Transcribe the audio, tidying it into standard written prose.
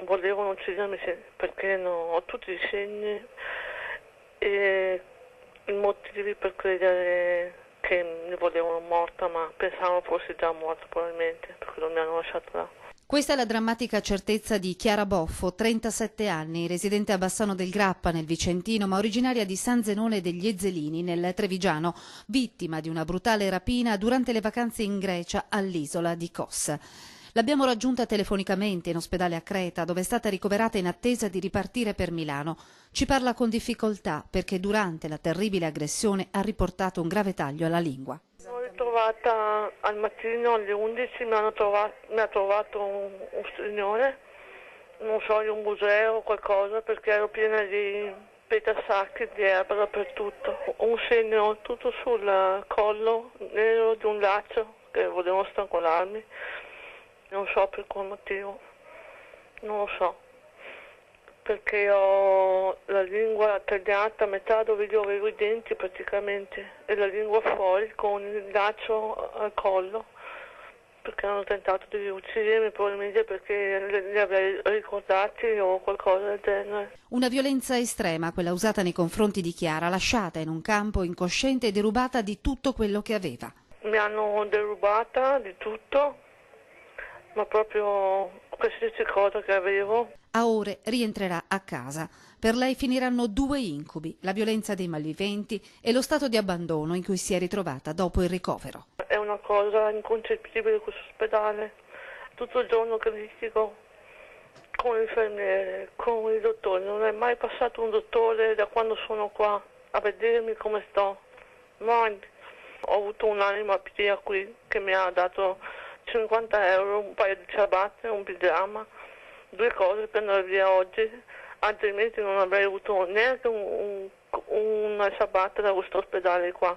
volevano uccidermi perché ho tutti i segni e i motivi per credere che mi volevano morta, ma pensavo fossi già morta probabilmente, perché non mi hanno lasciato là. Questa è la drammatica certezza di Chiara Boffo, 37 anni, residente a Bassano del Grappa nel Vicentino, ma originaria di San Zenone degli Ezzelini nel Trevigiano, vittima di una brutale rapina durante le vacanze in Grecia all'isola di Kos. L'abbiamo raggiunta telefonicamente in ospedale a Creta, dove è stata ricoverata in attesa di ripartire per Milano. Ci parla con difficoltà perché durante la terribile aggressione ha riportato un grave taglio alla lingua. L'ho ritrovata al mattino alle 11, mi ha trovato un signore, non so, in un museo o qualcosa, perché ero piena di petasacchi, di erba dappertutto. Un segno tutto sul collo, nero di un laccio, che volevano strangolarmi. Non so per quale motivo, non lo so, perché ho la lingua tagliata a metà dove io avevo i denti praticamente e la lingua fuori con il laccio al collo, perché hanno tentato di uccidermi probabilmente perché li avrei ricordati o qualcosa del genere. Una violenza estrema, quella usata nei confronti di Chiara, lasciata in un campo incosciente e derubata di tutto quello che aveva. Mi hanno derubata di tutto, ma proprio qualsiasi cosa che avevo. A ore rientrerà a casa. Per lei finiranno 2 incubi, la violenza dei malviventi e lo stato di abbandono in cui si è ritrovata dopo il ricovero. È una cosa inconcepibile questo ospedale. Tutto il giorno che litigo con l'infermiere, con i dottori. Non è mai passato un dottore da quando sono qua a vedermi come sto. Mai. Ho avuto un'anima pia qui che mi ha dato 50 euro, un paio di ciabatte, un pigiama, 2 cose per andare via oggi, altrimenti non avrei avuto neanche una ciabatta da questo ospedale qua.